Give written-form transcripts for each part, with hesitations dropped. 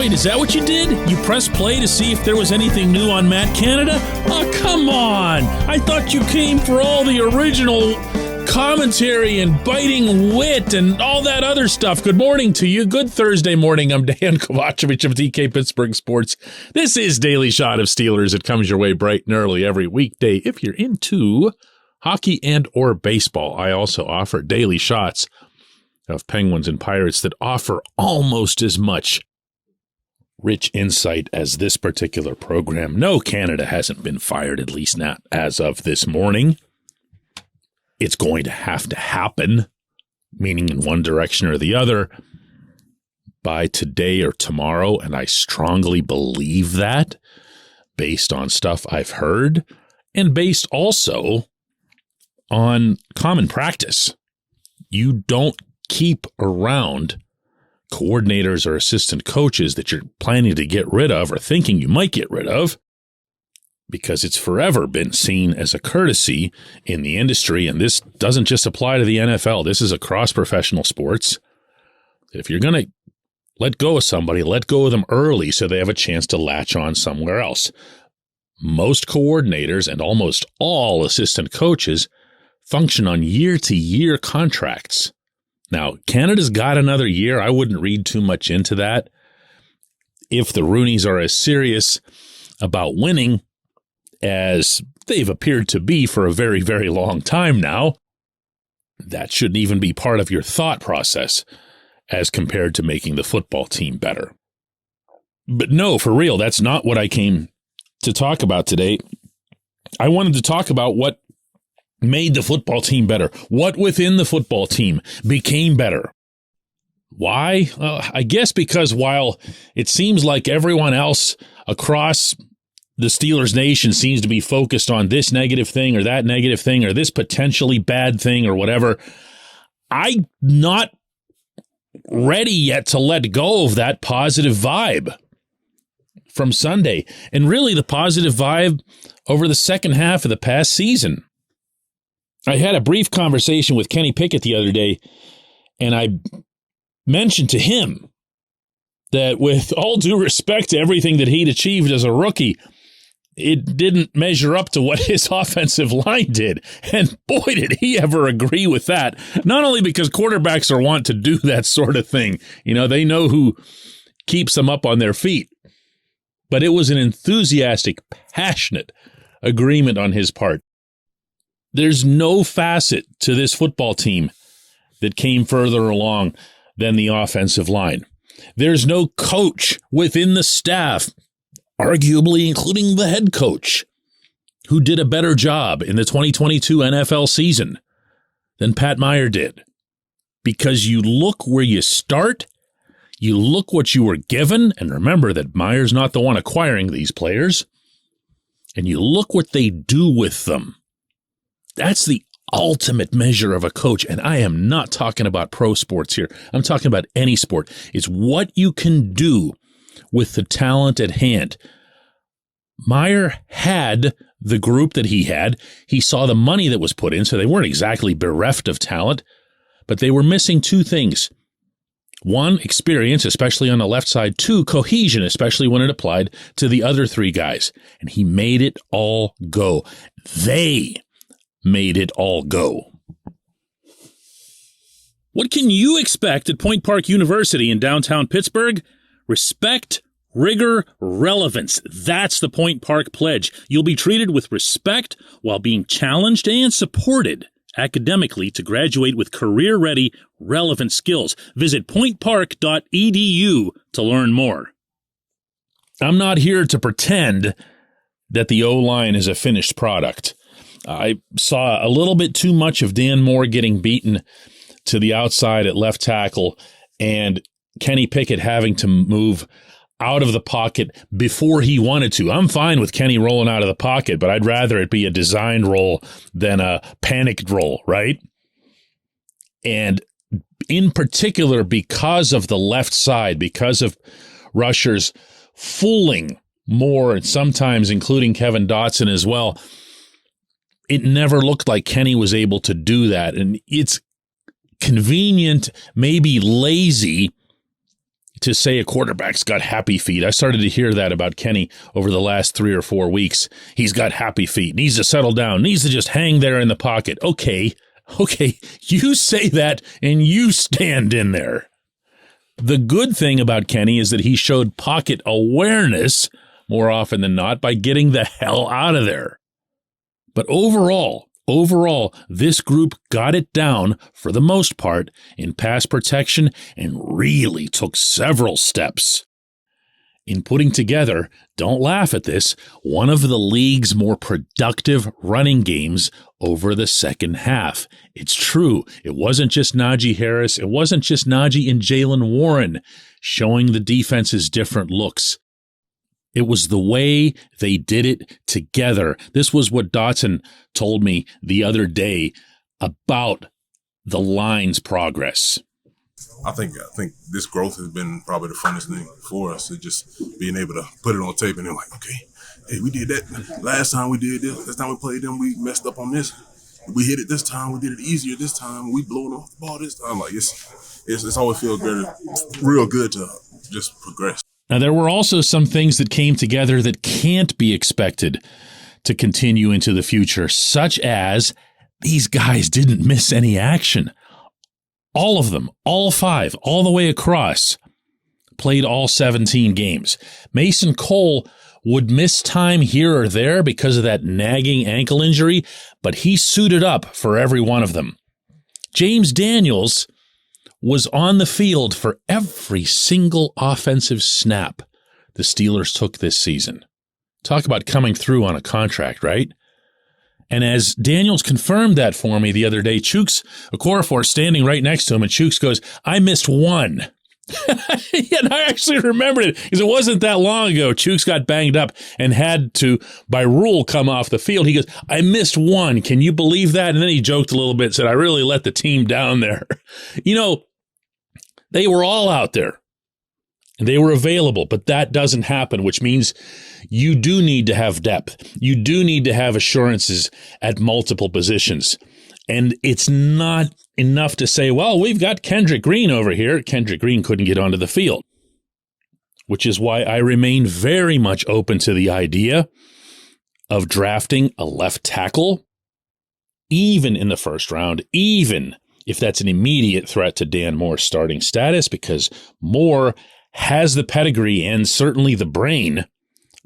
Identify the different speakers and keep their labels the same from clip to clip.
Speaker 1: Wait, is that what you did? You pressed play to see if there was anything new on Matt Canada? Oh, come on! I thought you came for all the original commentary and biting wit and all that other stuff. Good morning to you. Good Thursday morning. I'm Dejan Kovacevic of DK Pittsburgh Sports. This is Daily Shot of Steelers. It comes your way bright and early every weekday. If you're into hockey and or baseball, I also offer daily shots of Penguins and Pirates that offer almost as much rich insight as this particular program. No, Canada hasn't been fired, at least not as of this morning. It's going to have to happen, meaning in one direction or the other, by today or tomorrow, and I strongly believe that based on stuff I've heard and based also on common practice. You don't keep around coordinators or assistant coaches that you're planning to get rid of or thinking you might get rid of, because it's forever been seen as a courtesy in the industry, and this doesn't just apply to the NFL. This is across professional sports. If you're going to let go of somebody, let go of them early so they have a chance to latch on somewhere else. Most coordinators and almost all assistant coaches function on year-to-year contracts. Now, Canada's got another year. I wouldn't read too much into that. If the Rooneys are as serious about winning as they've appeared to be for a very, very long time now, that shouldn't even be part of your thought process as compared to making the football team better. But no, for real, that's not what I came to talk about today. I wanted to talk about what made the football team better. What within the football team became better? Why? I guess because while it seems like everyone else across the Steelers nation seems to be focused on this negative thing or that negative thing or this potentially bad thing or whatever, I'm not ready yet to let go of that positive vibe from Sunday. And really the positive vibe over the second half of the past season. I had a brief conversation with Kenny Pickett the other day, and I mentioned to him that with all due respect to everything that he'd achieved as a rookie, it didn't measure up to what his offensive line did. And boy, did he ever agree with that. Not only because quarterbacks are wont to do that sort of thing. You know, they know who keeps them up on their feet. But it was an enthusiastic, passionate agreement on his part. There's no facet to this football team that came further along than the offensive line. There's no coach within the staff, arguably including the head coach, who did a better job in the 2022 NFL season than Pat Meyer did. Because you look where you start, you look what you were given, and remember that Meyer's not the one acquiring these players, and you look what they do with them. That's the ultimate measure of a coach, and I am not talking about pro sports here. I'm talking about any sport. It's what you can do with the talent at hand. Meyer had the group that he had. He saw the money that was put in, so they weren't exactly bereft of talent, but they were missing two things. One, experience, especially on the left side. Two, cohesion, especially when it applied to the other three guys. And he made it all go. They made it all go. What can you expect at Point Park University in downtown Pittsburgh? Respect, rigor, relevance. That's the Point Park Pledge. You'll be treated with respect while being challenged and supported academically to graduate with career-ready, relevant skills. Visit pointpark.edu to learn more. I'm not here to pretend that the O-line is a finished product. I saw a little bit too much of Dan Moore getting beaten to the outside at left tackle and Kenny Pickett having to move out of the pocket before he wanted to. I'm fine with Kenny rolling out of the pocket, but I'd rather it be a designed roll than a panicked roll, right? And in particular, because of the left side, because of rushers fooling Moore and sometimes including Kevin Dotson as well, it never looked like Kenny was able to do that. And it's convenient, maybe lazy, to say a quarterback's got happy feet. I started to hear that about Kenny over the last 3 or 4 weeks. He's got happy feet, needs to settle down, needs to just hang there in the pocket. Okay, you say that and you stand in there. The good thing about Kenny is that he showed pocket awareness more often than not by getting the hell out of there. But overall, this group got it down for the most part in pass protection and really took several steps in putting together, don't laugh at this, one of the league's more productive running games over the second half. It's true. It wasn't just Najee Harris. It wasn't just Najee and Jaylen Warren showing the defense's different looks. It was the way they did it together. This was what Dotson told me the other day about the line's progress.
Speaker 2: I think this growth has been probably the funnest thing for us. It's just being able to put it on tape and they're like, okay, hey, we did that last time we did this. Last time we played them, we messed up on this. We hit it this time. We did it easier this time. We blew it off the ball this time. Like it's always feels real good to just progress.
Speaker 1: Now, there were also some things that came together that can't be expected to continue into the future, such as these guys didn't miss any action. All of them, all 5, all the way across, played all 17 games. Mason Cole would miss time here or there because of that nagging ankle injury, but he suited up for every one of them. James Daniels was on the field for every single offensive snap the Steelers took this season. Talk about coming through on a contract, right? And as Daniels confirmed that for me the other day, Chooks Okorafor standing right next to him, and Chooks goes, I missed one. And I actually remembered it because it wasn't that long ago. Chooks got banged up and had to, by rule, come off the field. He goes, I missed one. Can you believe that? And then he joked a little bit, said, I really let the team down there. You know, they were all out there and they were available, but that doesn't happen, which means you do need to have depth. You do need to have assurances at multiple positions. And it's not enough to say, well, we've got Kendrick Green over here. Kendrick Green couldn't get onto the field, which is why I remain very much open to the idea of drafting a left tackle, even in the first round, even if that's an immediate threat to Dan Moore's starting status, because Moore has the pedigree and certainly the brain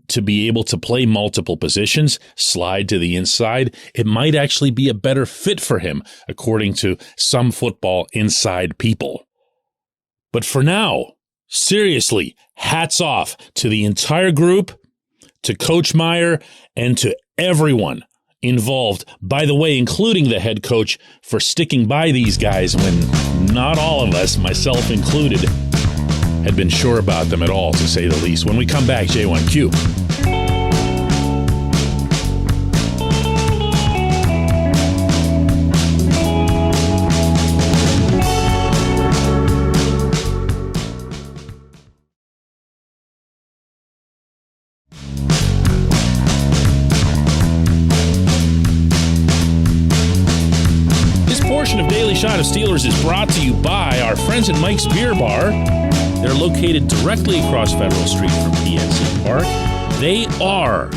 Speaker 1: to be able to play multiple positions, slide to the inside. It might actually be a better fit for him, according to some football inside people. But for now, seriously, hats off to the entire group, to Coach Meyer, and to everyone involved, by the way, including the head coach, for sticking by these guys when not all of us, myself included, had been sure about them at all, to say the least. When we come back, J1Q. Of Daily Shot of Steelers is brought to you by our friends at Mike's Beer Bar. They're located directly across Federal Street from PNC Park. They are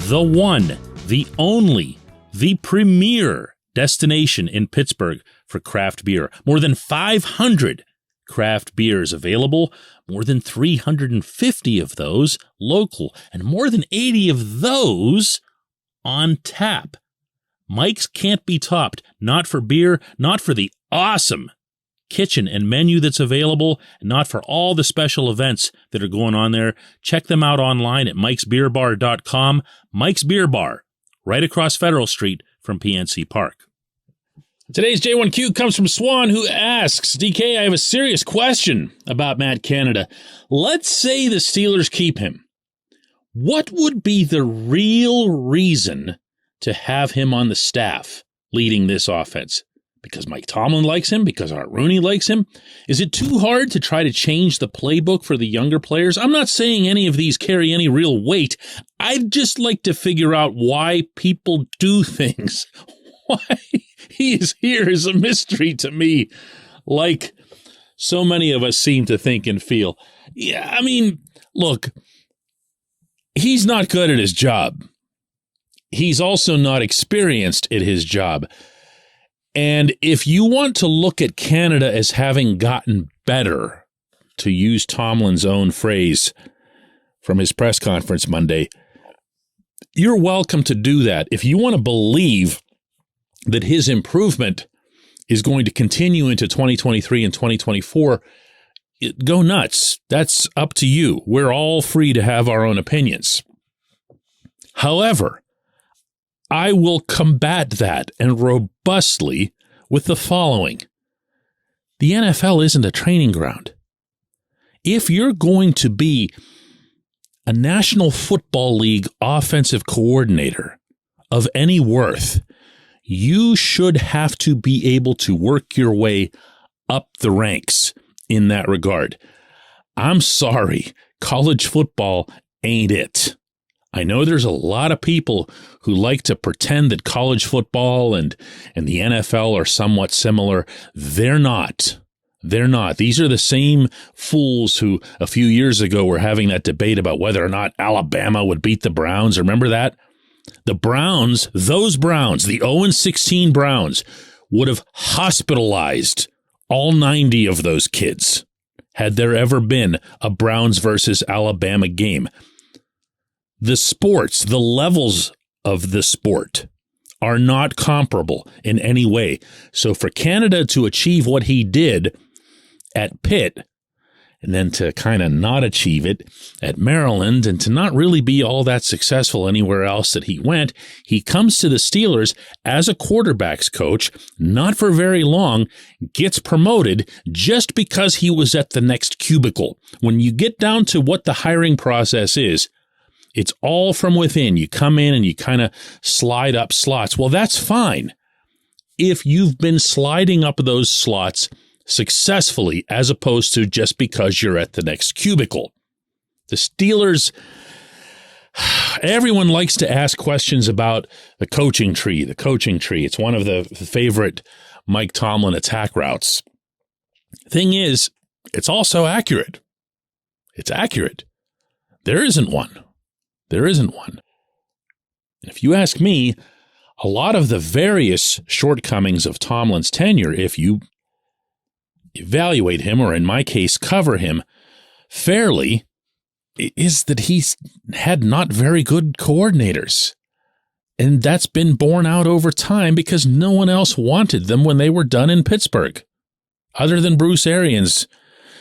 Speaker 1: the one, the only, the premier destination in Pittsburgh for craft beer. More than 500 craft beers available, more than 350 of those local, and more than 80 of those on tap. Mike's can't be topped, not for beer, not for the awesome kitchen and menu that's available, and not for all the special events that are going on there. Check them out online at mikesbeerbar.com. Mike's Beer Bar, right across Federal Street from PNC Park. Today's J1Q comes from Swan, who asks, DK, I have a serious question about Matt Canada. Let's say the Steelers keep him. What would be the real reason to have him on the staff leading this offense? Because Mike Tomlin likes him? Because Art Rooney likes him? Is it too hard to try to change the playbook for the younger players? I'm not saying any of these carry any real weight. I'd just like to figure out why people do things. Why he is here is a mystery to me, like so many of us seem to think and feel. Yeah, I mean, look, he's not good at his job. He's also not experienced at his job. And if you want to look at Canada as having gotten better, to use Tomlin's own phrase from his press conference Monday, you're welcome to do that. If you want to believe that his improvement is going to continue into 2023 and 2024, go nuts. That's up to you. We're all free to have our own opinions. However, I will combat that, and robustly, with the following. The NFL isn't a training ground. If you're going to be a National Football League offensive coordinator of any worth, you should have to be able to work your way up the ranks in that regard. I'm sorry, college football ain't it. I know there's a lot of people who like to pretend that college football and the NFL are somewhat similar. They're not. They're not. These are the same fools who a few years ago were having that debate about whether or not Alabama would beat the Browns. Remember that? The Browns, those Browns, the 0-16 Browns, would have hospitalized all 90 of those kids had there ever been a Browns versus Alabama game. The sports, the levels of the sport are not comparable in any way. So for Canada to achieve what he did at Pitt, and then to kind of not achieve it at Maryland, and to not really be all that successful anywhere else that he went, he comes to the Steelers as a quarterbacks coach, not for very long, gets promoted just because he was at the next cubicle. When you get down to what the hiring process is, it's all from within. You come in and you kind of slide up slots. Well, that's fine if you've been sliding up those slots successfully, as opposed to just because you're at the next cubicle. The Steelers, everyone likes to ask questions about the coaching tree. It's one of the favorite Mike Tomlin attack routes. Thing is, it's also accurate. It's accurate. There isn't one. And if you ask me, a lot of the various shortcomings of Tomlin's tenure, if you evaluate him, or in my case, cover him fairly, is that he's had not very good coordinators. And that's been borne out over time because no one else wanted them when they were done in Pittsburgh, other than Bruce Arians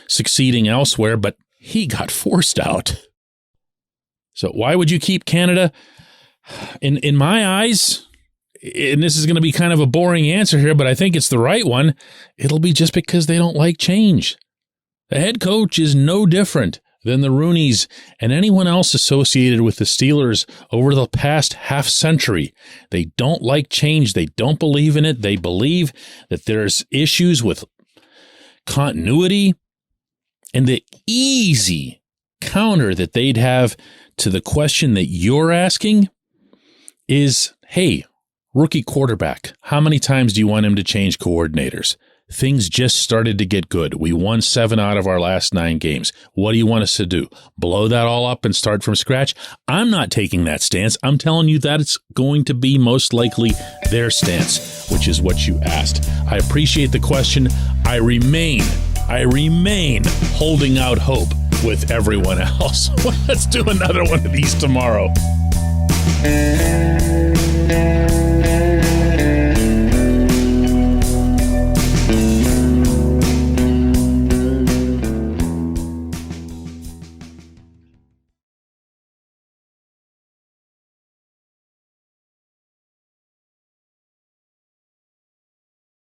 Speaker 1: succeeding elsewhere, but he got forced out. So why would you keep Canada? In my eyes, and this is going to be kind of a boring answer here, but I think it's the right one, it'll be just because they don't like change. The head coach is no different than the Rooneys and anyone else associated with the Steelers over the past half century. They don't like change. They don't believe in it. They believe that there's issues with continuity. And the easy counter that they'd have to the question that you're asking is, hey, rookie quarterback, how many times do you want him to change coordinators? Things just started to get good. We won 7 out of our last 9 games. What do you want us to do? Blow that all up and start from scratch? I'm not taking that stance. I'm telling you that it's going to be most likely their stance, which is what you asked. I appreciate the question. I remain holding out hope with everyone else. Let's do another one of these tomorrow.